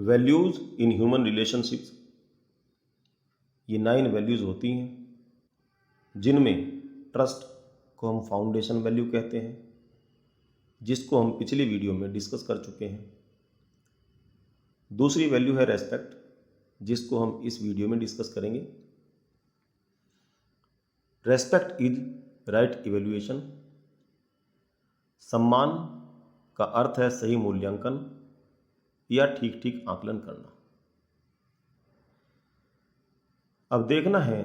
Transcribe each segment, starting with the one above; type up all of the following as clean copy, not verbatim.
Values in human relationships, ये 9 values होती हैं जिनमें ट्रस्ट को हम फाउंडेशन वैल्यू कहते हैं, जिसको हम पिछली वीडियो में डिस्कस कर चुके हैं। दूसरी वैल्यू है रेस्पेक्ट, जिसको हम इस वीडियो में डिस्कस करेंगे। रेस्पेक्ट इज राइट इवेल्युएशन, सम्मान का अर्थ है सही मूल्यांकन या ठीक ठीक आकलन करना। अब देखना है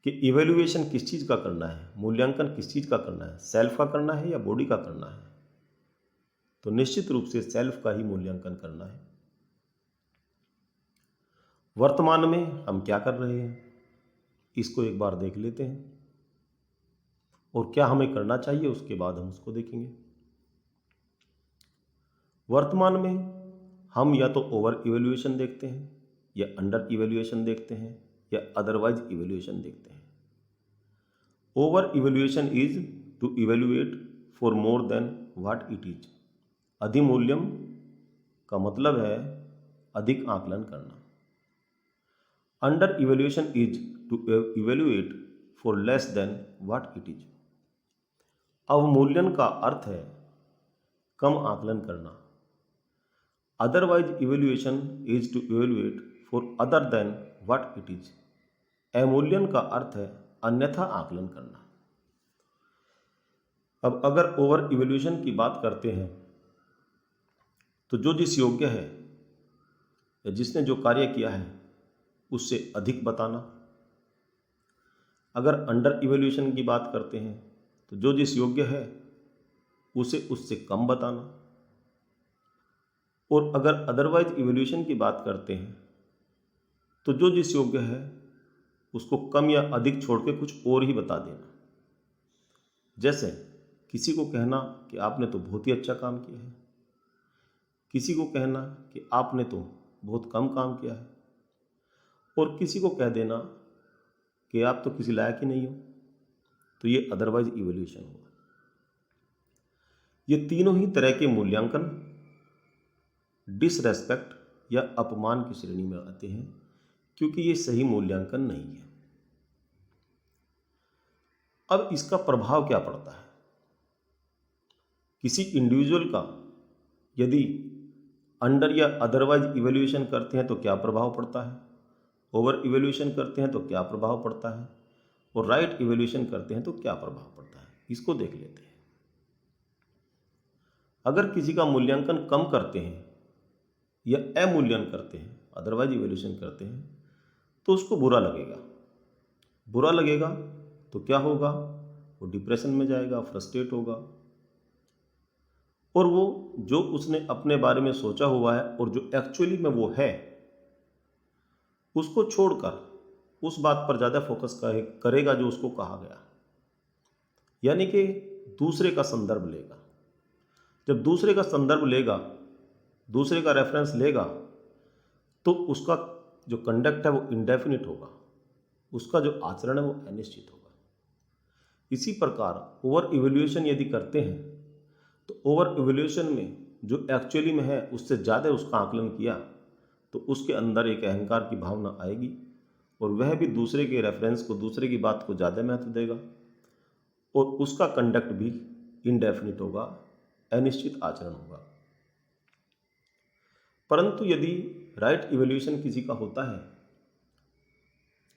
कि इवेल्युएशन किस चीज़ का करना है, मूल्यांकन किस चीज़ का करना है, सेल्फ का करना है या बॉडी का करना है। तो निश्चित रूप से सेल्फ का ही मूल्यांकन करना है। वर्तमान में हम क्या कर रहे हैं, इसको एक बार देख लेते हैं और क्या हमें करना चाहिए, उसके बाद हम उसको देखेंगे। वर्तमान में हम या तो ओवर इवेल्युएशन देखते हैं या अंडर इवेल्युएशन देखते हैं या अदरवाइज इवेल्युएशन देखते हैं। Over evaluation is to evaluate for more than what it is. अधिमूल्यम का मतलब है अधिक आकलन करना। Under evaluation is to evaluate for less than what it is. अवमूल्यन का अर्थ है कम आकलन करना। Otherwise evaluation is to evaluate for other than what it is. अवमूल्यन का अर्थ है अन्यथा आकलन करना। अब अगर ओवर इवेल्युएशन की बात करते हैं तो जो जिस योग्य है या जिसने जो कार्य किया है उससे अधिक बताना। अगर अंडर इवेल्युएशन की बात करते हैं तो जो जिस योग्य है उसे उससे कम बताना। और अगर अदरवाइज इवेल्युएशन की बात करते हैं तो जो जिस योग्य है उसको कम या अधिक छोड़ के कुछ और ही बता देना। जैसे किसी को कहना कि आपने तो बहुत ही अच्छा काम किया है, किसी को कहना कि आपने तो बहुत कम काम किया है, और किसी को कह देना कि आप तो किसी लायक ही नहीं हो। तो ये अदरवाइज इवेल्युएशन हुआ। ये तीनों ही तरह के मूल्यांकन डिसरेस्पेक्ट या अपमान की श्रेणी में आते हैं, क्योंकि ये सही मूल्यांकन नहीं है। अब इसका प्रभाव क्या पड़ता है किसी इंडिविजुअल का, यदि अंडर या अदरवाइज इवेल्युएशन करते हैं तो क्या प्रभाव पड़ता है, ओवर इवेल्युएशन करते हैं तो क्या प्रभाव पड़ता है, और राइट इवेल्युएशन करते हैं तो क्या प्रभाव पड़ता है, इसको देख लेते हैं। अगर किसी का मूल्यांकन कम करते हैं या अमूल्यांकन करते हैं, अदरवाइज इवेल्युएशन करते हैं, तो उसको बुरा लगेगा। बुरा लगेगा तो क्या होगा, वो डिप्रेशन में जाएगा, फ्रस्ट्रेट होगा, और वो जो उसने अपने बारे में सोचा हुआ है और जो एक्चुअली में वो है उसको छोड़कर उस बात पर ज़्यादा फोकस करेगा जो उसको कहा गया, यानी कि दूसरे का संदर्भ लेगा। जब दूसरे का संदर्भ लेगा, दूसरे का रेफरेंस लेगा, तो उसका जो कंडक्ट है वो इंडेफिनिट होगा, उसका जो आचरण है वो अनिश्चित होगा। इसी प्रकार ओवर इवेल्युएशन यदि करते हैं तो ओवर इवेल्युएशन में जो एक्चुअली में है उससे ज़्यादा उसका आकलन किया तो उसके अंदर एक अहंकार की भावना आएगी और वह भी दूसरे के रेफरेंस को, दूसरे की बात को ज़्यादा महत्व देगा और उसका कंडक्ट भी इनडेफिनिट होगा, अनिश्चित आचरण होगा। परंतु यदि राइट इवेल्युएशन किसी का होता है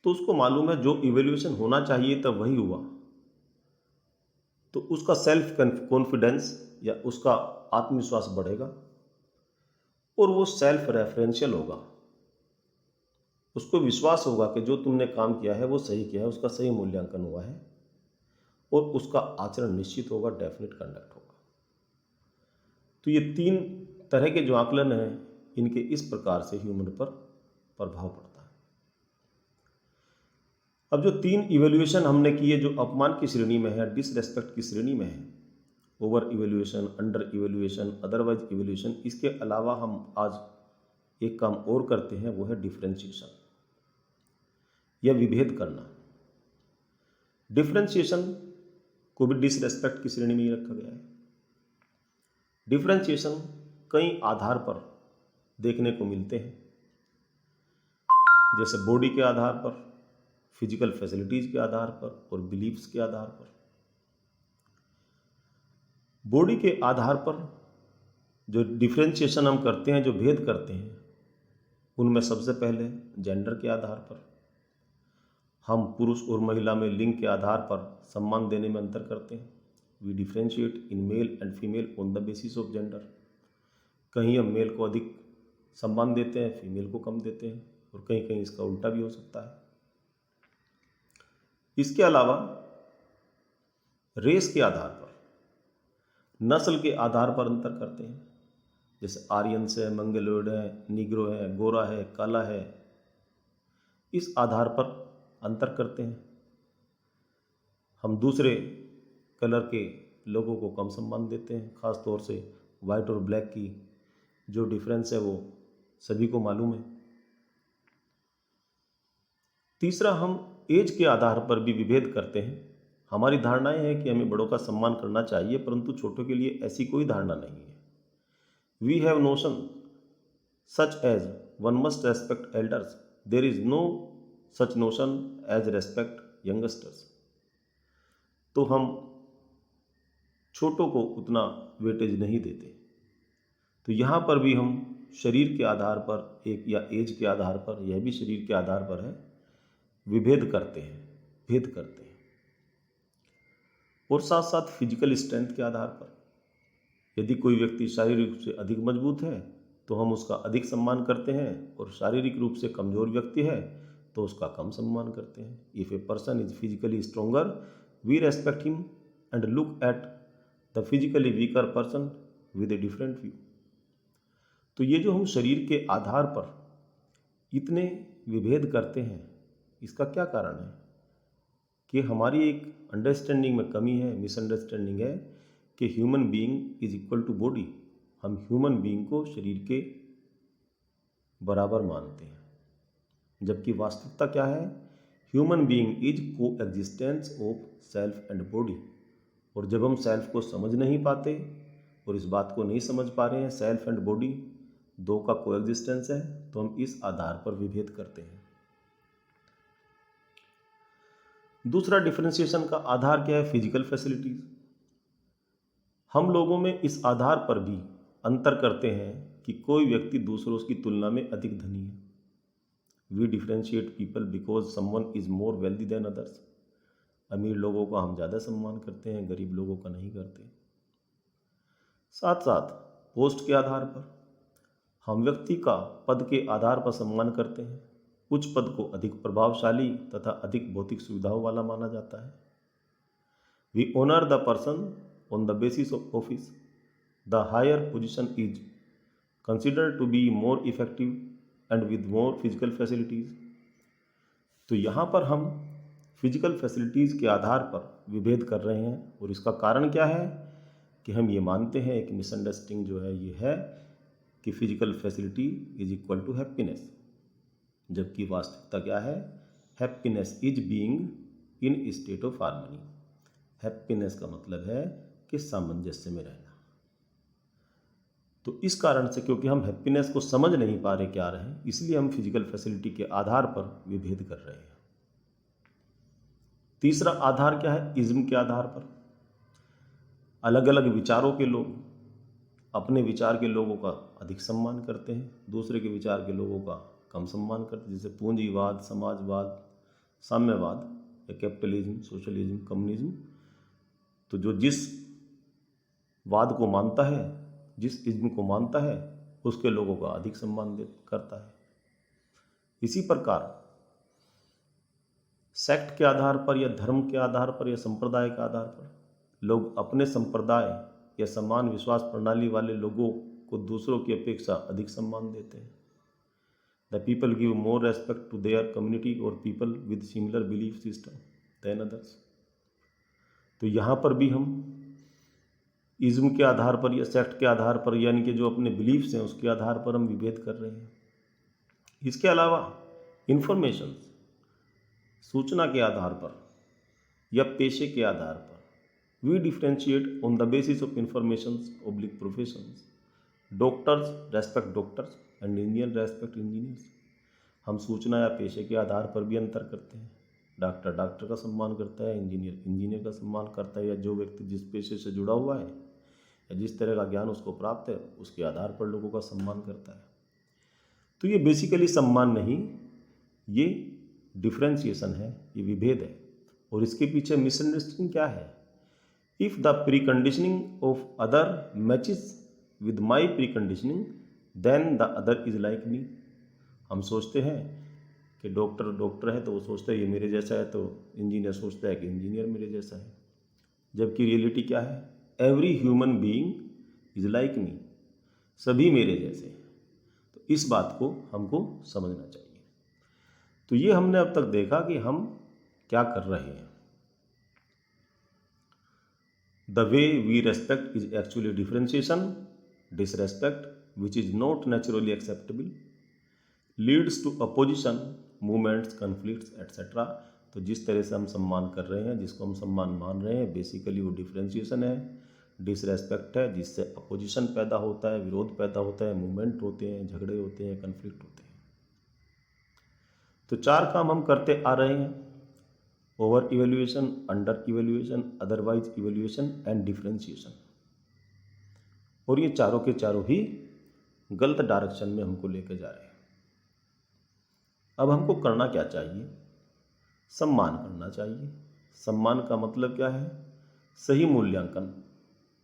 तो उसको मालूम है जो इवेल्युएशन होना चाहिए तब वही हुआ, तो उसका सेल्फ कॉन्फिडेंस या उसका आत्मविश्वास बढ़ेगा और वो सेल्फ रेफरेंशियल होगा। उसको विश्वास होगा कि जो तुमने काम किया है वो सही किया है, उसका सही मूल्यांकन हुआ है और उसका आचरण निश्चित होगा, डेफिनेट कंडक्ट होगा। तो ये 3 तरह के जो आकलन हैं, इनके इस प्रकार से ह्यूमन पर प्रभाव पड़ता है। अब जो 3 इवेल्युएशन हमने किए जो अपमान की श्रेणी में है, डिसरेस्पेक्ट की श्रेणी में है, over evaluation, under evaluation, otherwise evaluation, इसके अलावा हम आज एक काम और करते हैं, वो है डिफरेंशिएशन या विभेद करना। डिफरेंशिएशन को भी डिसरेस्पेक्ट की श्रेणी में ही रखा गया है। डिफरेंशिएशन कई आधार पर देखने को मिलते हैं, जैसे बॉडी के आधार पर, फिजिकल फैसिलिटीज के आधार पर और बिलीफ्स के आधार पर। बॉडी के आधार पर जो डिफरेंशिएशन हम करते हैं, जो भेद करते हैं, उनमें सबसे पहले जेंडर के आधार पर हम पुरुष और महिला में लिंग के आधार पर सम्मान देने में अंतर करते हैं। We differentiate in male and female on the basis of gender. कहीं हम मेल को अधिक सम्मान देते हैं, फीमेल को कम देते हैं, और कहीं कहीं इसका उल्टा भी हो सकता है। इसके अलावा रेस के आधार पर, नस्ल के आधार पर अंतर करते हैं, जैसे आर्यंस है, मंगलोइड है, निग्रो है, गोरा है, काला है, इस आधार पर अंतर करते हैं। हम दूसरे कलर के लोगों को कम सम्मान देते हैं, ख़ास तौर से वाइट और ब्लैक की जो डिफरेंस है वो सभी को मालूम है। तीसरा, हम एज के आधार पर भी विभेद करते हैं। हमारी धारणाएं हैं कि हमें बड़ों का सम्मान करना चाहिए, परंतु छोटों के लिए ऐसी कोई धारणा नहीं है। We have notion such as one must respect elders, there is no such notion as respect youngsters. तो हम छोटों को उतना वेटेज नहीं देते। तो यहाँ पर भी हम शरीर के आधार पर एक, या एज के आधार पर, यह भी शरीर के आधार पर है, विभेद करते हैं, भेद करते हैं। और साथ साथ फिजिकल स्ट्रेंथ के आधार पर, यदि कोई व्यक्ति शारीरिक रूप से अधिक मजबूत है तो हम उसका अधिक सम्मान करते हैं, और शारीरिक रूप से कमजोर व्यक्ति है तो उसका कम सम्मान करते हैं। If a person is physically stronger, we respect him and look at the physically weaker person with a different view. तो ये जो हम शरीर के आधार पर इतने विभेद करते हैं, इसका क्या कारण है? कि हमारी एक अंडरस्टैंडिंग में कमी है, मिसअंडरस्टैंडिंग है कि human being is equal to body. हम ह्यूमन बीइंग को शरीर के बराबर मानते हैं, जबकि वास्तविकता क्या है? ह्यूमन बीइंग इज को existence of self and body. और जब हम सेल्फ को समझ नहीं पाते और इस बात को नहीं समझ पा रहे हैं, सेल्फ एंड बॉडी दो का को एग्जिस्टेंस है, तो हम इस आधार पर विभेद करते हैं। दूसरा डिफरेंशिएशन का आधार क्या है? Physical facilities. हम लोगों में इस आधार पर भी अंतर करते हैं कि कोई व्यक्ति दूसरों की तुलना में अधिक धनी है। We differentiate people because someone is more wealthy than others. अमीर लोगों का हम ज़्यादा सम्मान करते हैं, गरीब लोगों का नहीं करते। साथ साथ पोस्ट के आधार पर हम व्यक्ति का पद के आधार पर सम्मान करते हैं। उच्च पद को अधिक प्रभावशाली तथा अधिक भौतिक सुविधाओं वाला माना जाता है। We honour the person on the basis of office. The higher position is considered to be more effective and with more physical facilities. तो यहाँ पर हम फिजिकल फैसिलिटीज़ के आधार पर विभेद कर रहे हैं, और इसका कारण क्या है कि हम ये मानते हैं, एक मिसअंडरस्टैंडिंग जो है ये है कि physical facility is equal to happiness, जबकि वास्तविकता क्या है? Happiness is being in state of harmony. Happiness का मतलब है कि सामंजस्य में रहना। तो इस कारण से, क्योंकि हम हैप्पीनेस को समझ नहीं पा रहे क्या रहे, इसलिए हम फिजिकल फैसिलिटी के आधार पर विभेद कर रहे हैं। तीसरा आधार क्या है? इज्म के आधार पर। अलग अलग विचारों के लोग अपने विचार के लोगों का अधिक सम्मान करते हैं, दूसरे के विचार के लोगों का कम सम्मान करते हैं, जैसे पूंजीवाद, समाजवाद, साम्यवाद या कैपिटलिज्म, सोशलिज्म, कम्युनिज्म। तो जो जिस वाद को मानता है, जिस इज्म को मानता है, उसके लोगों का अधिक सम्मान करता है। इसी प्रकार सेक्ट के आधार पर या धर्म के आधार पर या संप्रदाय के आधार पर लोग अपने संप्रदाय या समान विश्वास प्रणाली वाले लोगों को दूसरों की अपेक्षा अधिक सम्मान देते हैं। The people give more respect to their community और people with similar belief system than others. तो यहाँ पर भी हम इज्म के आधार पर या सेक्ट के आधार पर, यानी कि जो अपने बिलीफ्स हैं उसके आधार पर हम विभेद कर रहे हैं। इसके अलावा इंफॉर्मेशन, सूचना के आधार पर या पेशे के आधार पर, we differentiate on the basis of information oblique professions. Doctors respect doctors and engineer respect engineers. हम सूचना या पेशे के आधार पर भी अंतर करते हैं। डॉक्टर डॉक्टर का सम्मान करता है, इंजीनियर इंजीनियर का सम्मान करता है, या जो व्यक्ति जिस पेशे से जुड़ा हुआ है या जिस तरह का ज्ञान उसको प्राप्त है उसके आधार पर लोगों का सम्मान करता है। तो ये बेसिकली सम्मान नहीं, ये डिफ्रेंशिएशन है, ये विभेद है। और इसके पीछे मिसअंडरस्टैंडिंग क्या है? If the pre conditioning of other matches with my pre conditioning then the other is like me. हम सोचते हैं कि डॉक्टर डॉक्टर है तो वो सोचता है ये मेरे जैसा है, तो इंजीनियर सोचता है कि इंजीनियर मेरे जैसा है। जबकि रियलिटी क्या है? Every human being is like मी, सभी मेरे जैसे हैं। तो इस बात को हमको समझना चाहिए। तो ये हमने अब तक देखा कि हम क्या कर रहे हैं। The way we respect is actually differentiation, disrespect which is not naturally acceptable leads to opposition, movements, conflicts et cetera. तो जिस तरह से हम सम्मान कर रहे हैं, जिसको हम सम्मान मान रहे हैं, बेसिकली वो डिफरेंशिएशन है, डिसरेस्पेक्ट है, जिससे अपोजिशन पैदा होता है, विरोध पैदा होता है, मूवमेंट होते हैं, झगड़े होते हैं, कन्फ्लिक्ट होते हैं। तो 4 काम हम करते आ रहे हैं: over evaluation, under evaluation, otherwise evaluation and differentiation. और ये चारों के चारों ही गलत डायरेक्शन में हमको लेके जा रहे हैं। अब हमको करना क्या चाहिए? सम्मान करना चाहिए। सम्मान का मतलब क्या है? सही मूल्यांकन।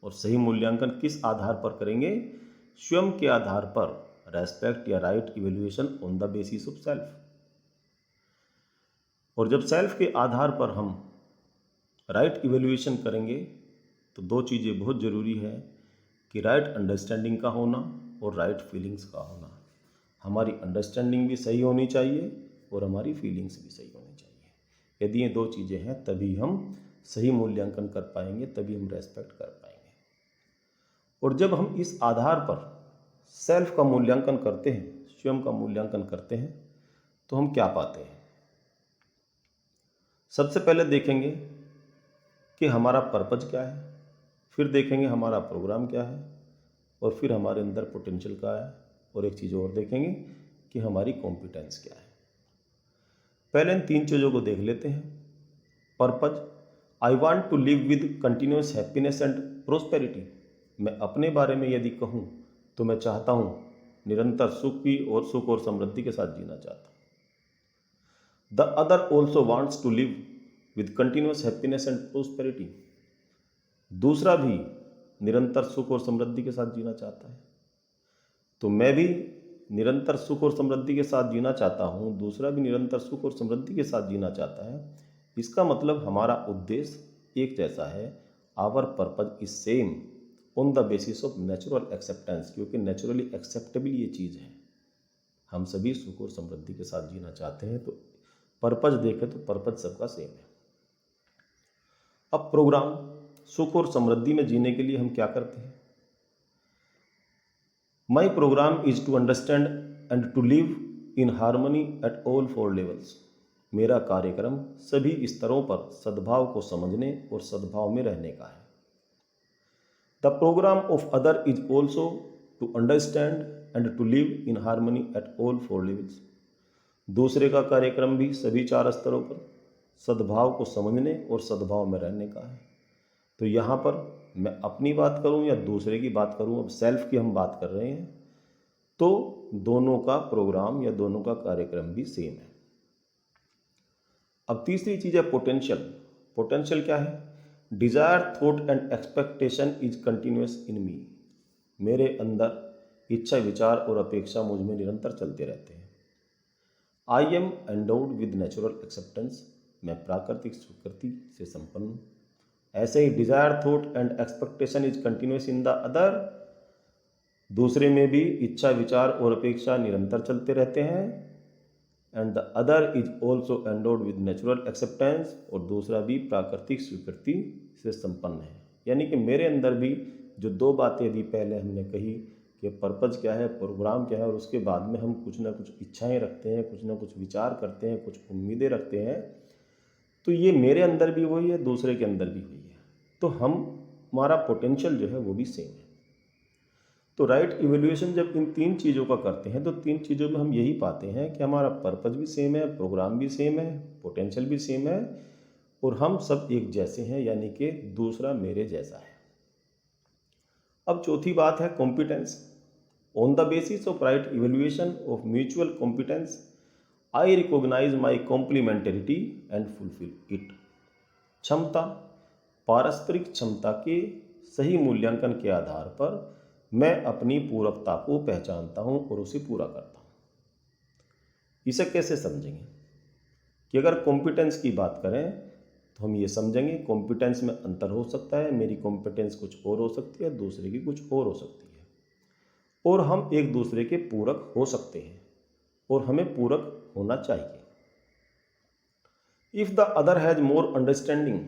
और सही मूल्यांकन किस आधार पर करेंगे? स्वयं के आधार पर, रेस्पेक्ट या right evaluation on the basis of self. और जब सेल्फ के आधार पर हम राइट इवेल्युएशन करेंगे तो 2 चीज़ें बहुत ज़रूरी है कि राइट अंडरस्टैंडिंग का होना और राइट फीलिंग्स का होना। हमारी अंडरस्टैंडिंग भी सही होनी चाहिए और हमारी फीलिंग्स भी सही होनी चाहिए। यदि ये 2 चीज़ें हैं तभी हम सही मूल्यांकन कर पाएंगे, तभी हम रेस्पेक्ट कर पाएंगे। और जब हम इस आधार पर सेल्फ का मूल्यांकन करते हैं, स्वयं का मूल्यांकन करते हैं, तो हम क्या पाते हैं? सबसे पहले देखेंगे कि हमारा पर्पज क्या है, फिर देखेंगे हमारा प्रोग्राम क्या है, और फिर हमारे अंदर पोटेंशियल क्या है, और एक चीज़ और देखेंगे कि हमारी कॉम्पिटेंस क्या है। पहले इन 3 चीज़ों को देख लेते हैं। Purpose, I want to live with continuous happiness and prosperity. मैं अपने बारे में यदि कहूँ तो मैं चाहता हूँ निरंतर सुख और समृद्धि के साथ जीना चाहता हूँ। The other also wants to live with continuous happiness and prosperity. दूसरा भी निरंतर सुख और समृद्धि के साथ जीना चाहता है। तो मैं भी निरंतर सुख और समृद्धि के साथ जीना चाहता हूँ, दूसरा भी निरंतर सुख और समृद्धि के साथ जीना चाहता है। इसका मतलब हमारा उद्देश्य एक जैसा है। Our purpose is same on the basis of natural acceptance, क्योंकि नेचुरली एक्सेप्टेबल ये चीज़ है। हम सभी सुख और समृद्धि के साथ जीना चाहते हैं। तो पर्पज देखें तो पर्पज सबका सेम है। अब प्रोग्राम, सुख और समृद्धि में जीने के लिए हम क्या करते हैं? My program is to understand and to live in harmony at all 4 levels. मेरा कार्यक्रम सभी स्तरों पर सद्भाव को समझने और सद्भाव में रहने का है। The program of other is also to understand and to live in harmony at all 4 levels. दूसरे का कार्यक्रम भी सभी 4 स्तरों पर सद्भाव को समझने और सद्भाव में रहने का है। तो यहाँ पर मैं अपनी बात करूँ या दूसरे की बात करूँ, अब सेल्फ की हम बात कर रहे हैं, तो दोनों का प्रोग्राम या दोनों का कार्यक्रम भी सेम है। अब तीसरी चीज़ है पोटेंशियल। पोटेंशियल क्या है? Desire, thought and expectation is continuous in me. मेरे अंदर इच्छा, विचार और अपेक्षा मुझ में निरंतर चलते रहते हैं। I am endowed with natural acceptance. मैं प्राकृतिक स्वीकृति से संपन्न हूँ। ऐसे ही desire, thought and expectation is continuous in the other. दूसरे में भी इच्छा, विचार और अपेक्षा निरंतर चलते रहते हैं। And the other is also endowed with natural acceptance. और दूसरा भी प्राकृतिक स्वीकृति से संपन्न है। यानी कि मेरे अंदर भी जो 2 बातें अभी पहले हमने कही कि पर्पज क्या है, प्रोग्राम क्या है, और उसके बाद में हम कुछ ना कुछ इच्छाएं रखते हैं, कुछ ना कुछ विचार करते हैं, कुछ उम्मीदें रखते हैं, तो ये मेरे अंदर भी वही है, दूसरे के अंदर भी वही है। तो हमारा पोटेंशियल जो है वो भी सेम है। तो राइट इवेल्युएशन जब इन तीन चीज़ों का करते हैं तो तीन चीज़ों में हम यही पाते हैं कि हमारा पर्पस भी सेम है, प्रोग्राम भी सेम है, पोटेंशियल भी सेम है और हम सब एक जैसे हैं, यानी कि दूसरा मेरे जैसा है। अब चौथी बात है competence. On the basis of right evaluation of mutual competence I recognise my complementarity and fulfil it. क्षमता, पारस्परिक क्षमता के सही मूल्यांकन के आधार पर मैं अपनी पूरकता को पहचानता हूं और उसे पूरा करता हूं। इसे कैसे समझेंगे कि अगर कॉम्पिटेंस की बात करें तो हम ये समझेंगे कॉम्पिटेंस में अंतर हो सकता है, मेरी कॉम्पिटेंस कुछ और हो सकती है, दूसरे की कुछ और हो सकती है, और हम एक दूसरे के पूरक हो सकते हैं और हमें पूरक होना चाहिए। If the other has more understanding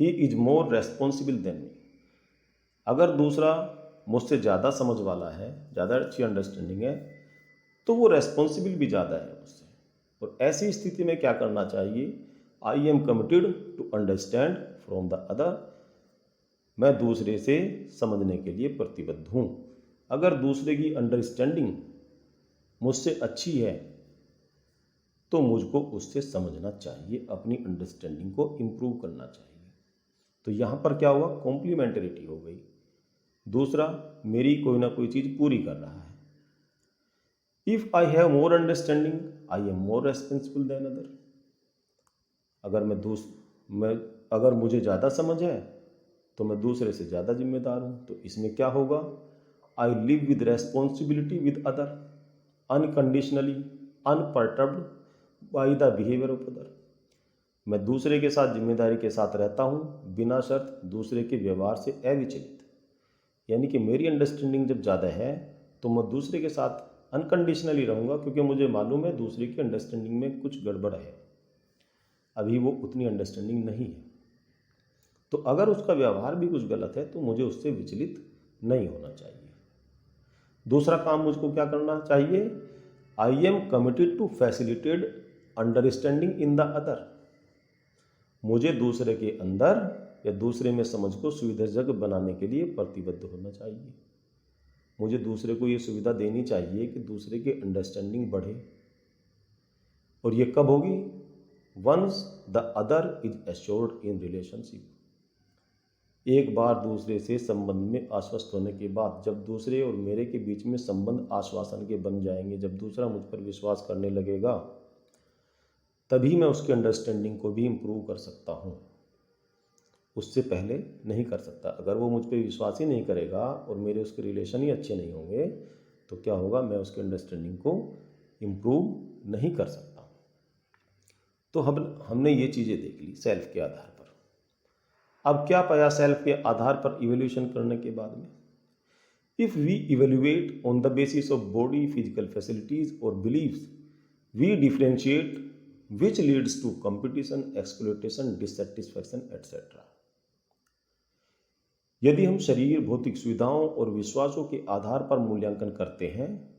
he is more responsible than me. अगर दूसरा मुझसे ज़्यादा समझ वाला है, ज़्यादा अच्छी अंडरस्टैंडिंग है, तो वो रेस्पॉन्सिबल भी ज़्यादा है मुझसे। और ऐसी स्थिति में क्या करना चाहिए? I am committed to understand from the other. मैं दूसरे से समझने के लिए प्रतिबद्ध हूँ। अगर दूसरे की अंडरस्टैंडिंग मुझसे अच्छी है तो मुझको उससे समझना चाहिए, अपनी अंडरस्टैंडिंग को इम्प्रूव करना चाहिए। तो यहाँ पर क्या हुआ? कॉम्प्लीमेंटरिटी हो गई। दूसरा मेरी कोई ना कोई चीज़ पूरी कर रहा है। If I have more understanding I am more responsible than other. अगर मुझे ज़्यादा समझ है तो मैं दूसरे से ज़्यादा जिम्मेदार हूँ। तो इसमें क्या होगा? I live with responsibility with other unconditionally unperturbed by the behaviour of other. मैं दूसरे के साथ जिम्मेदारी के साथ रहता हूँ, बिना शर्त दूसरे के व्यवहार से अविचलित। यानी कि मेरी अंडरस्टैंडिंग जब ज़्यादा है तो मैं दूसरे के साथ अनकंडीशनली रहूँगा, क्योंकि मुझे मालूम है दूसरे की अंडरस्टैंडिंग में कुछ गड़बड़ है, अभी वो उतनी अंडरस्टैंडिंग नहीं है। तो अगर उसका व्यवहार भी कुछ गलत है तो मुझे उससे विचलित नहीं होना चाहिए। दूसरा काम मुझको क्या करना चाहिए? I am committed to facilitate understanding in the other. मुझे दूसरे के अंदर या दूसरे में समझ को सुविधाजनक बनाने के लिए प्रतिबद्ध होना चाहिए। मुझे दूसरे को ये सुविधा देनी चाहिए कि दूसरे की अंडरस्टैंडिंग बढ़े। और ये कब होगी? Once the other is assured in relationship. एक बार दूसरे से संबंध में आश्वस्त होने के बाद, जब दूसरे और मेरे के बीच में संबंध आश्वासन के बन जाएंगे, जब दूसरा मुझ पर विश्वास करने लगेगा, तभी मैं उसकी अंडरस्टैंडिंग को भी इम्प्रूव कर सकता हूँ। उससे पहले नहीं कर सकता। अगर वो मुझ पर विश्वास ही नहीं करेगा और मेरे उसके रिलेशन ही अच्छे नहीं होंगे तो क्या होगा? मैं उसकी अंडरस्टैंडिंग को इम्प्रूव नहीं कर सकता। तो हमने ये चीज़ें देख ली सेल्फ के आधार पर। अब क्या पाया सेल्फ के आधार पर इवेल्यूशन करने के बाद में? If we evaluate on the basis of body, physical facilities और believes, we differentiate which leads to competition, exploitation, dissatisfaction, etc. यदि हम शरीर, भौतिक सुविधाओं और विश्वासों के आधार पर मूल्यांकन करते हैं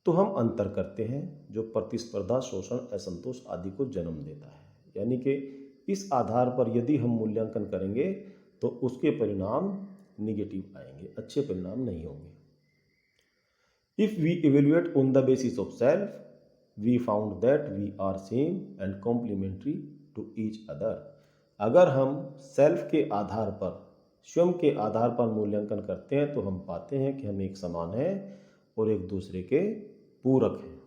तो हम अंतर करते हैं जो प्रतिस्पर्धा, शोषण, असंतोष आदि को जन्म देता है। यानी कि इस आधार पर यदि हम मूल्यांकन करेंगे तो उसके परिणाम निगेटिव आएंगे, अच्छे परिणाम नहीं होंगे। If we evaluate on the basis of self, we found that we are same and complementary to each other। अगर हम सेल्फ के आधार पर, स्वयं के आधार पर मूल्यांकन करते हैं तो हम पाते हैं कि हम एक समान हैं और एक दूसरे के पूरक हैं।